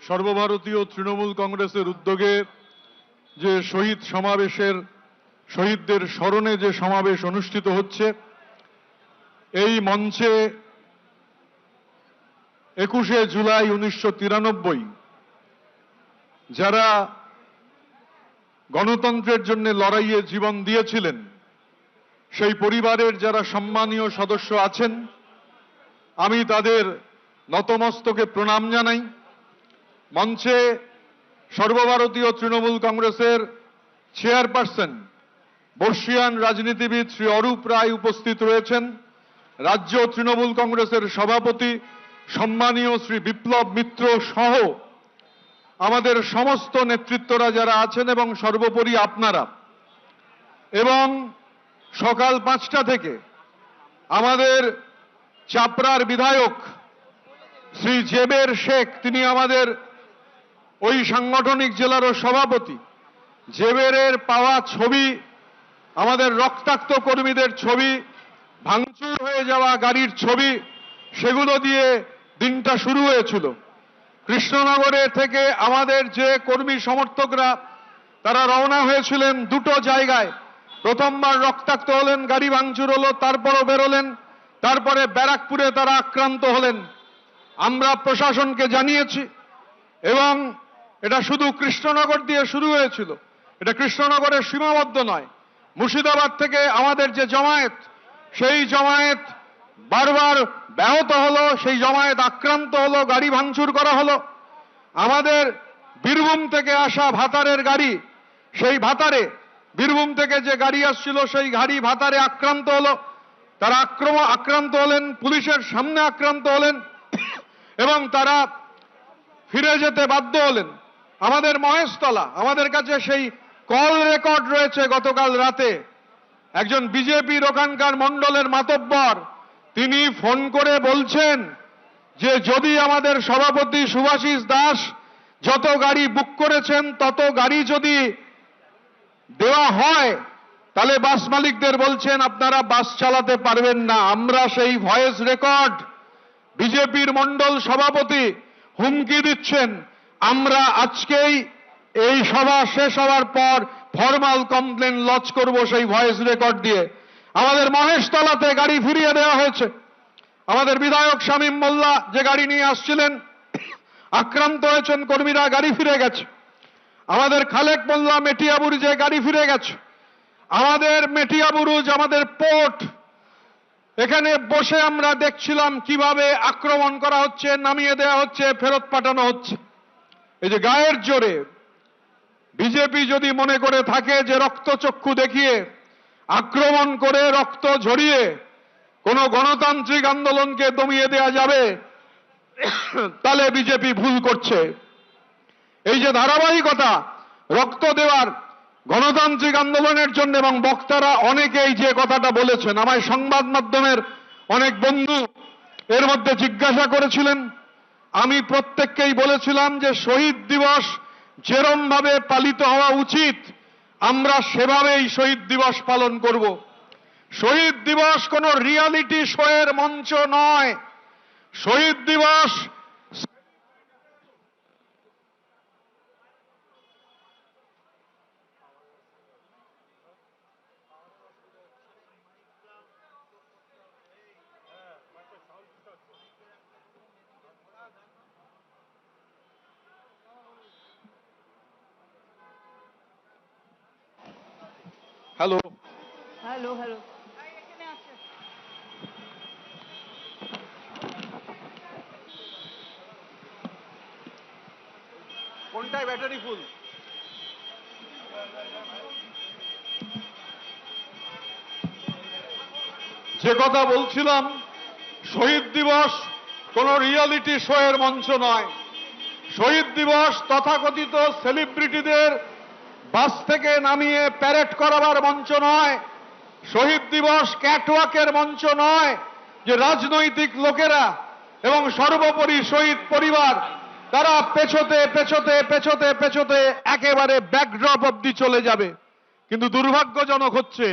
সর্বভারতীয় তৃণমূল কংগ্রেসের উদ্যোগে যে শহীদদের স্মরণে যে সমাবেশ অনুষ্ঠিত হচ্ছে, এই মঞ্চে 21শে জুলাই 1993 যারা গণতন্ত্রের জন্য লড়াইয়ে জীবন দিয়েছিলেন, সেই পরিবারের যারা সম্মানীয় সদস্য আছেন, আমি তাদের নতমস্তকে প্রণাম জানাই। মঞ্চে সর্বভারতীয় তৃণমূল কংগ্রেসের চেয়ারপারসন বর্ষীয়ান রাজনীতিবিদ শ্রী অরূপ রায় উপস্থিত রয়েছেন। রাজ্য তৃণমূল কংগ্রেসের সভাপতি সম্মানীয় শ্রী বিপ্লব মিত্র সহ আমাদের সমস্ত নেতৃত্বরা যারা আছেন এবং সর্বোপরি আপনারা, এবং সকাল 5টা থেকে আমাদের চাপড়ার বিধায়ক শ্রী জেবের শেখ, তিনি আমাদের ওই সাংগঠনিক জেলারও সভাপতি। জেবেরের পাওয়া ছবি, আমাদের রক্তাক্ত কর্মীদের ছবি, ভাঙচুর হয়ে যাওয়া গাড়ির ছবি, সেগুলো দিয়ে দিনটা শুরু হয়েছিল। কৃষ্ণনগরে থেকে আমাদের যে কর্মী সমর্থকরা তারা রওনা হয়েছিলেন দুটো জায়গায়। প্রথমবার রক্তাক্ত হলেন, গাড়ি ভাঙচুর হলো, তারপরও বেরোলেন, তারপরে ব্যারাকপুরে তারা আক্রান্ত হলেন। আমরা প্রশাসনকে জানিয়েছি, এবং এটা শুধু কৃষ্ণনগর দিয়ে শুরু হয়েছিল, এটা কৃষ্ণনগরের সীমাবদ্ধ নয়। মুর্শিদাবাদ থেকে আমাদের যে জমায়েত, সেই জমায়েত বারবার ব্যাহত হলো, সেই জমায়েত আক্রান্ত হলো, গাড়ি ভাঙচুর করা হলো। আমাদের বীরভূম থেকে আসা ভাতারের গাড়ি, সেই ভাতারে বীরভূম থেকে যে গাড়ি আসছিল সেই গাড়ি ভাতারে আক্রান্ত হলো, তারা আক্রান্ত হলেন, পুলিশের সামনে আক্রান্ত হলেন এবং তারা ফিরে যেতে বাধ্য হলেন। আমাদের মহেশতলা, আমাদের কাছে সেই কল রেকর্ড রয়েছে। গতকাল রাতে একজন বিজেপির ওখানকার মণ্ডলের মাতব্বর, তিনি ফোন করে বলছেন যে যদি আমাদের সভাপতি শুভাশিস দাস যত গাড়ি বুক করেছেন তত গাড়ি যদি দেওয়া হয়, তাহলে বাস মালিকদের বলছেন আপনারা বাস চালাতে পারবেন না। আমরা সেই ভয়েস রেকর্ড, বিজেপির মণ্ডল সভাপতি হুমকি দিচ্ছেন, আমরা আজকেই এই সভা শেষ হওয়ার পর ফরমাল কমপ্লেন লজ করব সেই ভয়েস রেকর্ড দিয়ে। আমাদের মহেশতলাতে গাড়ি ফিরিয়ে দেওয়া হয়েছে। আমাদের বিধায়ক শামীম মোল্লা যে গাড়ি নিয়ে আসছিলেন, আক্রান্ত হয়েছেন কর্মীরা, গাড়ি ফিরে গেছে। আমাদের খালেক মোল্লা মেটিয়াবুরুজে গাড়ি ফিরে গেছে। আমাদের মেটিয়াবুরুজ, আমাদের পোর্ট, এখানে বসে আমরা দেখছিলাম কিভাবে আক্রমণ করা হচ্ছে, নামিয়ে দেওয়া হচ্ছে, ফেরত পাঠানো হচ্ছে। এই যে গায়ের জোরে বিজেপি যদি মনে করে থাকে যে রক্তচক্ষু দেখিয়ে, আক্রমণ করে, রক্ত ঝরিয়ে কোন গণতান্ত্রিক আন্দোলনকে দমিয়ে দেওয়া যাবে, তাহলে বিজেপি ভুল করছে। এই যে ধারাবাহিকতা রক্ত দেওয়ার গণতান্ত্রিক আন্দোলনের জন্য, এবং বক্তারা অনেকেই যে কথাটা বলেছেন, আমায় সংবাদ মাধ্যমের অনেক বন্ধু এর মধ্যে জিজ্ঞাসা করেছিলেন, আমি প্রত্যেককেই বলেছিলাম যে শহীদ দিবস যেরম ভাবে পালিত হওয়া উচিত আমরা সেভাবেই শহীদ দিবস পালন করব। শহীদ দিবস কোনো রিয়ালিটি শো এর মঞ্চ নয়। শহীদ দিবস হ্যালো হ্যালো হ্যালো কোনটায় ব্যাটারি ফুল? যে কথা বলছিলাম, শহীদ দিবস কোন রিয়ালিটি শো এর মঞ্চ নয়। শহীদ দিবস তথাকথিত সেলিব্রিটিদের বাস থেকে নামিয়ে প্যারেড করাবার মঞ্চ নয়। শহীদ দিবস ক্যাটওয়াকের মঞ্চ নয়, যে রাজনৈতিক লোকেরা এবং সর্বোপরি শহীদ পরিবার তারা পেছোতে পেছোতে পেছোতে পেছোতে একেবারে ব্যাকড্রপ অবধি চলে যাবে। কিন্তু দুর্ভাগ্যজনক হচ্ছে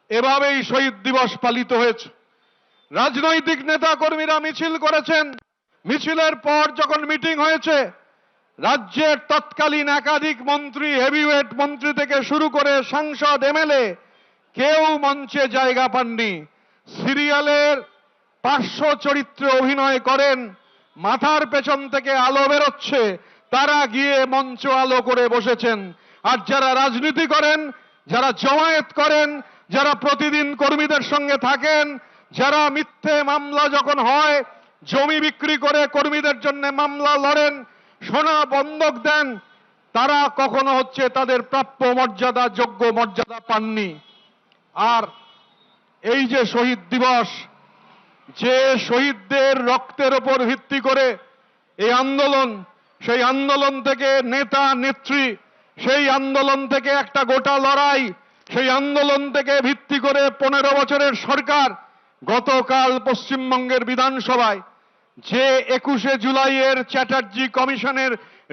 এভাবেই শহীদ দিবস পালিত হয়েছে। রাজনৈতিক নেতা কর্মীরা মিছিল করেছেন, মিছিলের পর যখন মিটিং হয়েছে রাজ্যের তৎকালীন একাধিক মন্ত্রী, হেভিওয়েট মন্ত্রী থেকে শুরু করে সাংসদ, এমএলএ কেউ মঞ্চে জায়গা পাননি। সিরিয়ালের পার্শ্ব চরিত্রে অভিনয় করেন, মাথার পেছন থেকে আলো বেরোচ্ছে, তারা গিয়ে মঞ্চ আলো করে বসেছেন। আর যারা রাজনীতি করেন, যারা জমায়েত করেন, যারা প্রতিদিন কর্মীদের সঙ্গে থাকেন, যারা মিথ্যে মামলা যখন হয় জমি বিক্রি করে কর্মীদের জন্য মামলা লড়েন, সোনা বন্ধক দেন, তারা কখনো হচ্ছে তাদের প্রাপ্য মর্যাদা, যোগ্য মর্যাদা পাননি। আর এই যে শহীদ দিবস, যে শহীদদের রক্তের ওপর ভিত্তি করে এই আন্দোলন, সেই আন্দোলন থেকে নেতা নেত্রী, সেই আন্দোলন থেকে একটা গোটা লড়াই, সেই আন্দোলন থেকে ভিত্তি করে 15 বছরের সরকার গতকাল পশ্চিমবঙ্গের বিধানসভায় যে 21শে জুলাইয়ের চ্যাটার্জি কমিশনের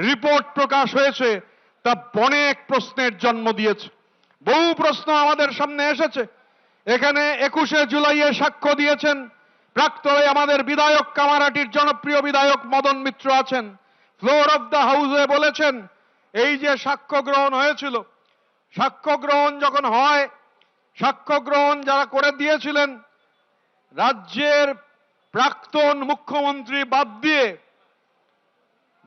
রিপোর্ট প্রকাশ হয়েছে, তা অনেক প্রশ্নের জন্ম দিয়েছে। বহু প্রশ্ন আমাদের সামনে এসেছে। এখানে 21শে জুলাইয়ে সাক্ষ্য দিয়েছেন প্রাক্তনে আমাদের বিধায়ক, কামারহাটির জনপ্রিয় বিধায়ক মদন মিত্র আছেন। ফ্লোর অফ দ্য হাউসে বলেছেন, এই যে সাক্ষ্য গ্রহণ হয়েছিল, সাক্ষ্য গ্রহণ যখন হয়, সাক্ষ্য গ্রহণ যারা করে দিয়েছিলেন রাজ্যের প্রাক্তন মুখ্যমন্ত্রী বাদ দিয়ে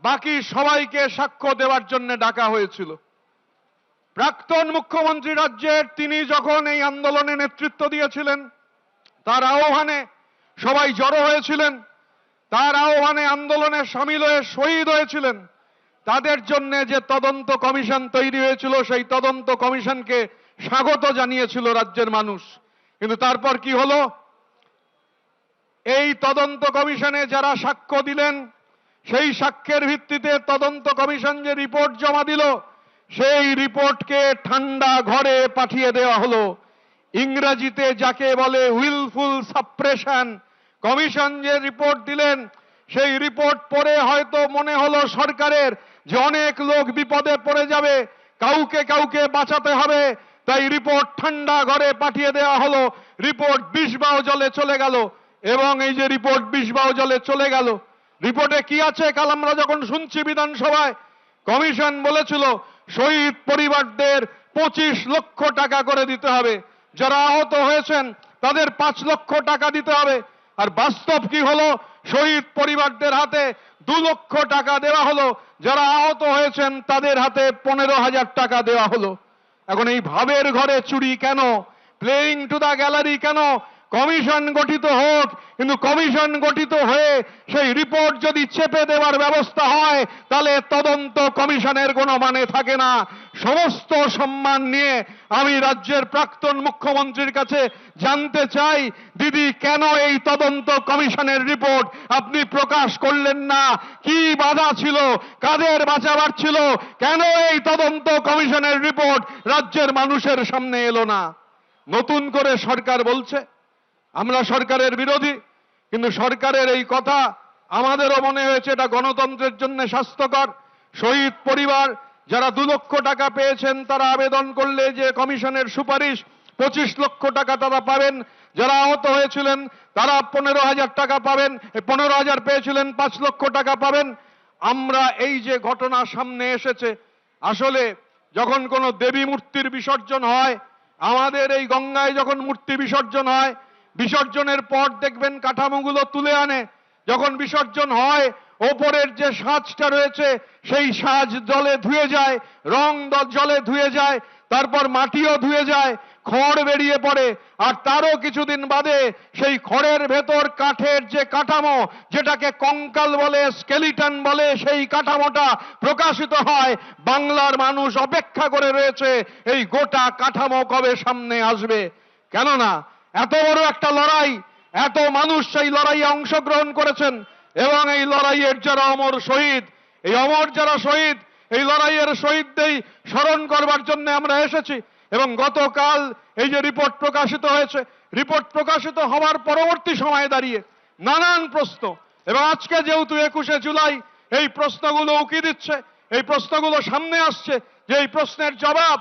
বাকি সবাইকে সাক্ষ্য দেওয়ার জন্য ডাকা হয়েছিল। প্রাক্তন মুখ্যমন্ত্রী রাজ্যের, তিনি যখন এই আন্দোলনে নেতৃত্ব দিয়েছিলেন, তার আহ্বানে সবাই জড়ো হয়েছিলেন, তার আহ্বানে আন্দোলনে সামিল হয়ে শহীদ হয়েছিলেন। তাদের জন্য যে তদন্ত কমিশন তৈরি হয়েছিল, সেই তদন্ত কমিশনকে স্বাগত জানিয়েছিল রাজ্যের মানুষ। কিন্তু তারপর কি হলো? এই তদন্ত কমিশনে যারা সাক্ষ্য দিলেন, সেই সাক্ষ্যের ভিত্তিতে তদন্ত কমিশন যে রিপোর্ট জমা দিল, সেই রিপোর্টকে ঠান্ডা ঘরে পাঠিয়ে দেওয়া হলো। ইংরেজিতে যাকে বলে উইলফুল সাপ্রেশন। কমিশন যে রিপোর্ট দিলেন, সেই রিপোর্ট পড়ে হয়তো মনে হলো সরকারের যে অনেক লোক বিপদে পড়ে যাবে, কাউকে কাউকে বাঁচাতে হবে, তাই রিপোর্ট ঠান্ডা ঘরে পাঠিয়ে দেওয়া হলো। রিপোর্ট বিষবাও জলে চলে গেল। এবং এই যে রিপোর্ট বিষবাও জলে চলে গেল, রিপোর্টে কি আছে? কাল আমরা যখন শুনছি বিধানসভায়, কমিশন বলেছিল শহীদ পরিবারদের 25 লক্ষ টাকা করে দিতে হবে, যারা আহত হয়েছেন তাদের 5 লক্ষ টাকা দিতে হবে। আর বাস্তব কি হলো? শহীদ পরিবারদের হাতে 2 লক্ষ টাকা দেওয়া হলো, যারা আহত হয়েছেন তাদের হাতে 15,000 টাকা দেওয়া হলো। এখন এই ভাবের ঘরে চুরি কেন? প্লেইং টু দ্য গ্যালারি কেন? কমিশন গঠিত হোক, কিন্তু কমিশন গঠিত হয়ে সেই রিপোর্ট যদি চেপে দেওয়ার ব্যবস্থা হয়, তাহলে তদন্ত কমিশনের কোনো মানে থাকে না। সমস্ত সম্মান নিয়ে আমি রাজ্যের প্রাক্তন মুখ্যমন্ত্রীর কাছে জানতে চাই, দিদি কেন এই তদন্ত কমিশনের রিপোর্ট আপনি প্রকাশ করলেন না? কি বাধা ছিল? কাদের বাঁচাবার ছিল? কেন এই তদন্ত কমিশনের রিপোর্ট রাজ্যের মানুষের সামনে এলো না? নতুন করে সরকার বলছে আমরা সরকারের বিরোধী, কিন্তু সরকারের এই কথা আমাদেরও মনে হয়েছে এটা গণতন্ত্রের জন্য স্বাস্থ্যকর। শহীদ পরিবার যারা 2 লক্ষ টাকা পেয়েছেন, তারা আবেদন করলে যে কমিশনের সুপারিশ 25 লক্ষ টাকা তারা পাবেন। যারা আহত হয়েছিলেন তারা 15,000 টাকা পাবেন, 15,000 পেয়েছিলেন, 5 লক্ষ টাকা পাবেন। আমরা এই যে ঘটনা সামনে এসেছে, আসলে যখন কোনো দেবী মূর্তির বিসর্জন হয়, আমাদের এই গঙ্গায় যখন মূর্তি বিসর্জন হয়, বিসর্জনের পর দেখবেন কাঠামোগুলো তুলে আনে। যখন বিসর্জন হয়, ওপরের যে সাজটা রয়েছে সেই সাজ জলে ধুয়ে যায়, রং জলে ধুয়ে যায়, তারপর মাটিও ধুয়ে যায়, খড় বেরিয়ে পড়ে। আর তারও কিছুদিন বাদে সেই খড়ের ভেতর কাঠের যে কাঠামো, যেটাকে কঙ্কাল বলে, স্কেলিটন বলে, সেই কাঠামোটা প্রকাশিত হয়। বাংলার মানুষ অপেক্ষা করে রয়েছে এই গোটা কাঠামো কবে সামনে আসবে। কেননা এত বড় একটা লড়াই, এত মানুষ সেই লড়াইয়ে অংশগ্রহণ করেছেন, এবং এই লড়াইয়ের যারা অমর শহীদ, এই অমর যারা শহীদ, এই লড়াইয়ের শহীদদের স্মরণ করবার জন্য আমরা এসেছি। এবং গতকাল এই যে রিপোর্ট প্রকাশিত হয়েছে, রিপোর্ট প্রকাশিত হওয়ার পরবর্তী সময়ে দাঁড়িয়ে নানান প্রশ্ন, এবং আজকে যেহেতু 21শে জুলাই, এই প্রশ্নগুলো উকি দিচ্ছে, এই প্রশ্নগুলো সামনে আসছে, যে এই প্রশ্নের জবাব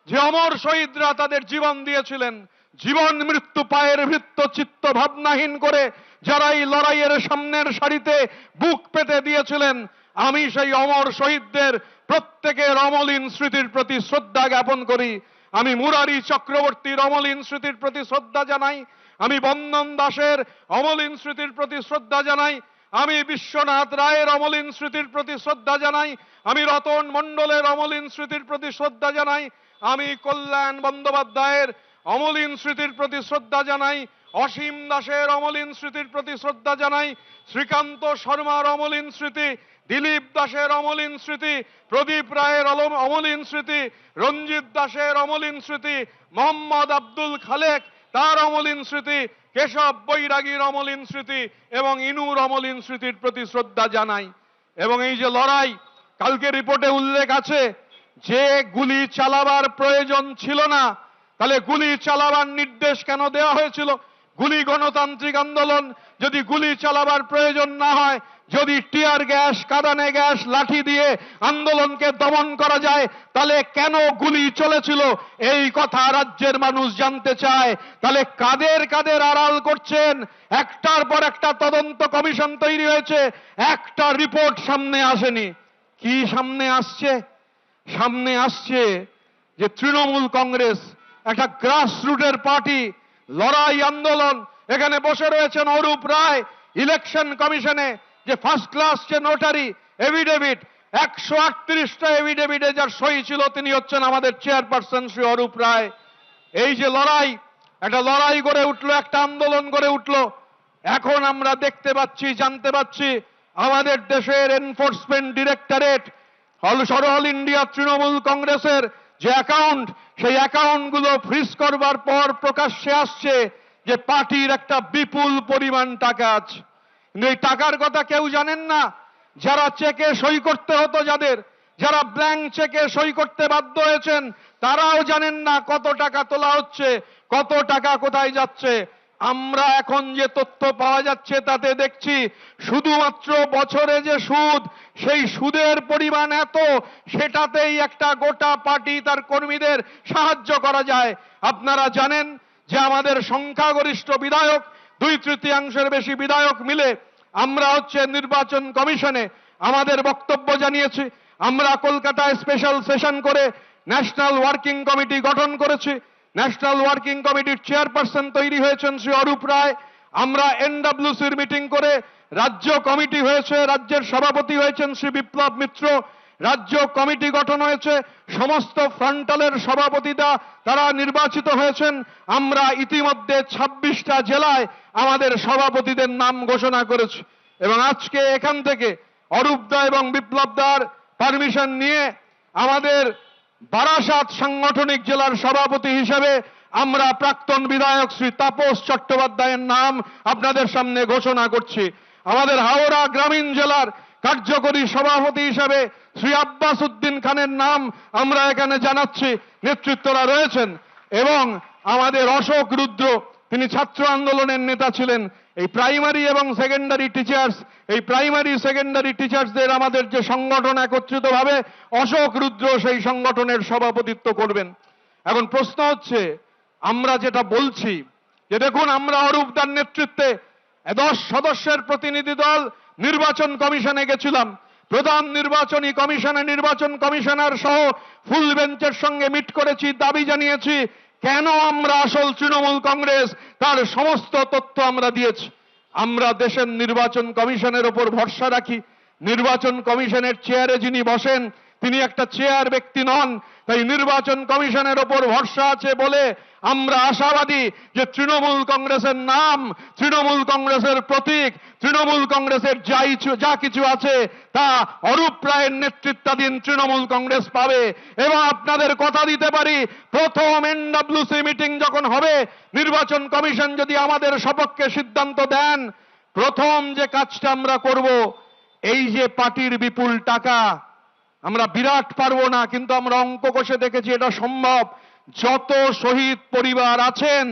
যে অমর শহীদরা তাদের জীবন দিয়েছিলেন, জীবন মৃত্যু পায়ের ভৃত্য চিত্ত ভাবনাহীন করে যারা এই লড়াইয়ের সামনের সারিতে বুক পেতে দিয়েছিলেন, আমি সেই অমর শহীদদের প্রত্যেকের অমলিন স্মৃতির প্রতি শ্রদ্ধা জ্ঞাপন করি। আমি মুরারি চক্রবর্তীর অমলিন স্মৃতির প্রতি শ্রদ্ধা জানাই, আমি বন্দন দাসের অমলিন স্মৃতির প্রতি শ্রদ্ধা জানাই, আমি বিশ্বনাথ রায়ের অমলিন স্মৃতির প্রতি শ্রদ্ধা জানাই, আমি রতন মণ্ডলের অমলিন স্মৃতির প্রতি শ্রদ্ধা জানাই, আমি কল্যাণ বন্দ্যোপাধ্যায়ের অমলিন স্মৃতির প্রতি শ্রদ্ধা জানাই, অসীম দাসের অমলিন স্মৃতির প্রতি শ্রদ্ধা জানাই, শ্রীকান্ত শর্মার অমলিন স্মৃতি, দিলীপ দাসের অমলিন স্মৃতি, প্রদীপ রায়ের অমলিন স্মৃতি, রঞ্জিত দাসের অমলিন স্মৃতি, মোহাম্মদ আব্দুল খালেক তার অমলিন স্মৃতি, কেশব বৈরাগীর অমলিন স্মৃতি এবং ইনুর অমলিন স্মৃতির প্রতি শ্রদ্ধা জানাই। এবং এই যে লড়াই, কালকে রিপোর্টে উল্লেখ আছে যে গুলি চালাবার প্রয়োজন ছিল না, তাহলে গুলি চালাবার নির্দেশ কেন দেওয়া হয়েছিল? গুলি গণতান্ত্রিক আন্দোলন, যদি গুলি চালাবার প্রয়োজন না হয়, যদি টিয়ার গ্যাস, কাঁদানে গ্যাস, লাঠি দিয়ে আন্দোলনকে দমন করা যায়, তাহলে কেন গুলি চলেছিল? এই কথা রাজ্যের মানুষ জানতে চায়। তাহলে কাদের কাদের আড়াল করছেন? একটার পর একটা তদন্ত কমিশন তৈরি হয়েছে, একটা রিপোর্ট সামনে আসেনি। কি সামনে আসছে? সামনে আসছে যে তৃণমূল কংগ্রেস একটা গ্রাসরুটের পার্টি, লড়াই আন্দোলন। এখানে বসে রয়েছেন অরূপ রায়, ইলেকশন কমিশনে যে ফার্স্ট ক্লাস যে নোটারি, এভিডেভিট 138টা এভিডেভিটে যার সই ছিল তিনি হচ্ছেন আমাদের চেয়ারপারসন শ্রী অরূপ রায়। এই যে লড়াই, একটা লড়াই গড়ে উঠলো, একটা আন্দোলন গড়ে উঠলো। এখন আমরা দেখতে পাচ্ছি, জানতে পাচ্ছি আমাদের দেশের enforcement directorate all India Trinamool কংগ্রেসের যে অ্যাকাউন্ট, সেই অ্যাকাউন্টগুলো ফ্রিজ করবার পর প্রকাশ্যে আসছে যে পার্টির একটা বিপুল পরিমাণ টাকা আছে। কিন্তু এই টাকার কথা কেউ জানেন না। যারা চেকে সই করতে হতো, যারা ব্ল্যাঙ্ক চেকে সই করতে বাধ্য হয়েছেন, তারাও জানেন না কত টাকা তোলা হচ্ছে, কত টাকা কোথায় যাচ্ছে। আমরা এখন যে তথ্য পাওয়া যাচ্ছে তাতে দেখছি শুধুমাত্র বছরে যে সুদ, সেই সুদের পরিমাণ এত, সেটাতেই একটা গোটা পার্টি তার কর্মীদের সাহায্য করা যায়। আপনারা জানেন যে আমাদের সংখ্যাগরিষ্ঠ বিধায়ক, 2/3 বেশি বিধায়ক মিলে আমরা নির্বাচন কমিশনে আমাদের বক্তব্য জানিয়েছি। আমরা কলকাতায় স্পেশাল সেশন করে ন্যাশনাল ওয়ার্কিং কমিটি গঠন করেছি। ন্যাশনাল ওয়ার্কিং কমিটির চেয়ারপারসন তৈরি হয়েছেন শ্রী অরূপ রায়। আমরা এনডব্লিউসির মিটিং করে রাজ্য কমিটি হয়েছে, রাজ্যের সভাপতি হয়েছেন শ্রী বিপ্লব মিত্র। রাজ্য কমিটি গঠন হয়েছে, সমস্ত ফ্রন্টালের সভাপতিরা তারা নির্বাচিত হয়েছেন। আমরা ইতিমধ্যে 26টা জেলায় আমাদের সভাপতিদের নাম ঘোষণা করেছি এবং আজকে এখান থেকে অরূপ দা এবং বিপ্লব দার পারমিশন নিয়ে আমাদের বারাসাত সাংগঠনিক জেলার সভাপতি হিসেবে আমরা প্রাক্তন বিধায়ক শ্রী তাপস চট্টোপাধ্যায়ের নাম আপনাদের সামনে ঘোষণা করছি। আমাদের হাওড়া গ্রামীণ জেলার কার্যকরী সভাপতি হিসেবে শ্রী আব্বাস উদ্দিন খানের নাম আমরা এখানে জানাচ্ছি, নেতৃত্বরা রয়েছেন। এবং আমাদের অশোক রুদ্র, তিনি ছাত্র আন্দোলনের নেতা ছিলেন। এই প্রাইমারি এবং সেকেন্ডারি টিচার্স, এই প্রাইমারি সেকেন্ডারি টিচার্সদের আমাদের যে সংগঠন একত্রিতভাবে, অশোক রুদ্র সেই সংগঠনের সভাপতিত্ব করবেন। এখন প্রশ্ন হচ্ছে, আমরা যেটা বলছি যে দেখুন, আমরা অরূপদার নেতৃত্বে 10 সদস্যের প্রতিনিধি দল নির্বাচন কমিশনে গেছিলাম। প্রধান নির্বাচনী কমিশনে নির্বাচন কমিশনার সহ ফুল বেঞ্চের সঙ্গে মিট করেছি, দাবি জানিয়েছি কেন আমরা আসল তৃণমূল কংগ্রেস, তার সমস্ত তথ্য আমরা দিয়েছি। আমরা দেশের নির্বাচন কমিশনের ওপর ভরসা রাখি। নির্বাচন কমিশনের চেয়ারে যিনি বসেন তিনি একটা চেয়ার ব্যক্তি নন, তাই নির্বাচন কমিশনের ওপর ভরসা আছে বলে আমরা আশাবাদী যে তৃণমূল কংগ্রেসের নাম, তৃণমূল কংগ্রেসের প্রতীক, তৃণমূল কংগ্রেসের যা কিছু আছে তা অরূপ রায়ের নেতৃত্বাধীন তৃণমূল কংগ্রেস পাবে। এবং আপনাদের কথা দিতে পারি, প্রথম এনডব্লিউসি মিটিং যখন হবে, নির্বাচন কমিশন যদি আমাদের সপক্ষে সিদ্ধান্ত দেন, প্রথম যে কাজটা আমরা করব, এই যে পার্টির বিপুল টাকা, আমরা বিরাট পারবো না, কিন্তু আমরা অঙ্ক কষে দেখেছি এটা সম্ভব। যত শহীদ পরিবার আছেন,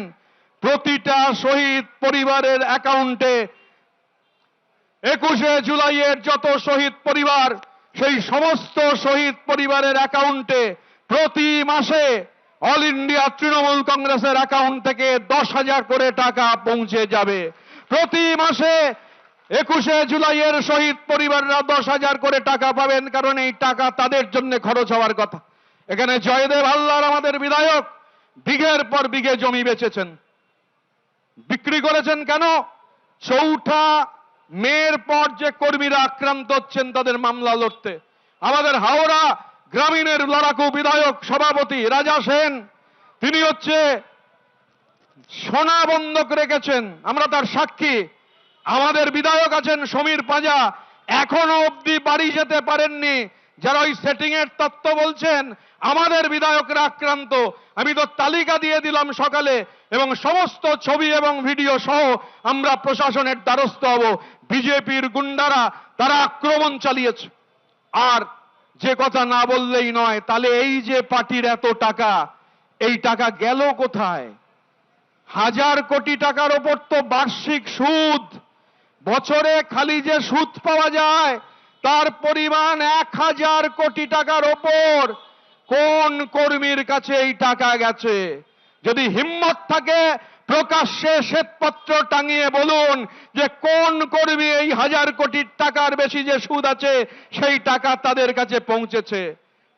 প্রতিটা শহীদ পরিবারের অ্যাকাউন্টে 21শে জুলাইয়ের যত শহীদ পরিবার, সেই সমস্ত শহীদ পরিবারের অ্যাকাউন্টে প্রতি মাসে অল ইন্ডিয়া তৃণমূল কংগ্রেসের অ্যাকাউন্ট থেকে 10,000 করে টাকা পৌঁছে যাবে। প্রতি মাসে 21শে জুলাইয়ের শহীদ পরিবাররা 10,000 করে টাকা পাবেন, কারণ এই টাকা তাদের জন্য খরচ হওয়ার কথা। এখানে জয়দেব হালদার আমাদের বিধায়ক বিঘের পর বিঘে জমি বেচেছেন, বিক্রি করেছেন কেন? চৌঠা মের পর যে কর্মীরা আক্রান্ত হচ্ছেন তাদের মামলা লড়তে। আমাদের হাওড়া গ্রামীণের লড়াকু বিধায়ক সভাপতি রাজা সেন, তিনি হচ্ছে সোনা বন্ধক রেখেছেন, আমরা তার সাক্ষী। আমাদের বিধায়ক আছেন সমীর পাঁজা, এখনো অবধি বাড়ি যেতে পারেননি। যারা ওই সেটিং এর তত্ত্ব বলছেন আমাদের বিধায়করা আক্রান্ত, আমি তো তালিকা দিয়ে দিলাম সকালে, এবং সমস্ত ছবি এবং ভিডিও সহ আমরা প্রশাসনের দ্বারস্থ হব। বিজেপির গুন্ডারা তারা আক্রমণ চালিয়েছে। আর যে কথা না বললেই নয়, তাহলে এই যে পার্টির এত টাকা, এই টাকা গেল কোথায়? 1,000 কোটি টাকার ওপর তো বার্ষিক সুদ, বছরে খালি যে সুদ পাওয়া যায় তার পরিমাণ 1,000 কোটি টাকার ওপর। কোন কর্মীর কাছে এই টাকা গেছে? যদি হিম্মত থাকে প্রকাশ্যে শ্বেতপত্র টাঙিয়ে বলুন যে কোন কর্মী এই 1,000 কোটি টাকার বেশি যে সুদ আছে সেই টাকা তাদের কাছে পৌঁছেছে।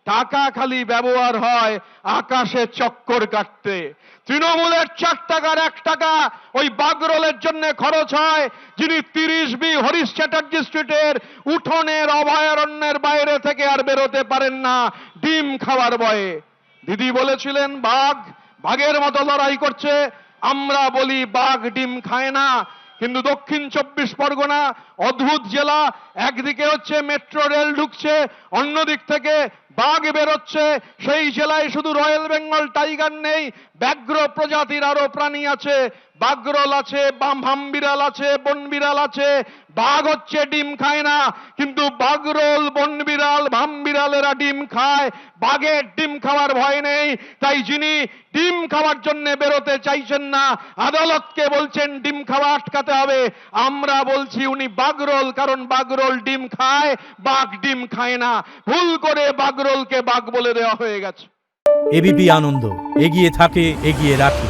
টাকা খালি ব্যবহার হয় আকাশে চক্কর কাটতে। তৃণমূলের 4 টাকার 1 টাকা ওই বাগরোলের জন্য খরচ হয়, যিনি 30B হরিশ চ্যাটার্জি স্ট্রিটের উঠোনের অভয়ারণ্যের বাইরে থেকে আর বেরোতে পারেন না ডিম খাওয়ার ভয়ে। দিদি বলেছিলেন বাঘ বাঘের মতো লড়াই করছে, আমরা বলি বাঘ ডিম খায় না। কিন্তু দক্ষিণ 24 পরগনা অদ্ভুত জেলা, একদিকে হচ্ছে মেট্রো রেল ঢুকছে, অন্যদিক থেকে বাঘ বেরোচ্ছে। সেই জেলায় শুধু রয়্যাল বেঙ্গল টাইগার নেই, ব্যাঘ্র প্রজাতির আরো প্রাণী আছে, বাগরোল আছে, ভামবিড়াল আছে, বনবিড়াল আছে। বাঘ হচ্ছে ডিম খায় না, কিন্তু বাগরোল, বনবিড়াল, ভামবিড়ালেরা ডিম খায়। বাঘের ডিম খাওয়ার ভয় নেই, তাই যিনি ডিম খাওয়ার জন্য বেরোতে চাইছেন না আদালতকে বলছেন ডিম খাওয়া আটকাতে হবে। আমরা বলছি উনি বাগরোল, কারণ বাগরোল ডিম খায়, বাঘ ডিম খায় না। ভুল করে বাগরোলকে বাঘ বলে দেওয়া হয়ে গেছে। এবিপি আনন্দ, এগিয়ে থাকে, এগিয়ে রাখে।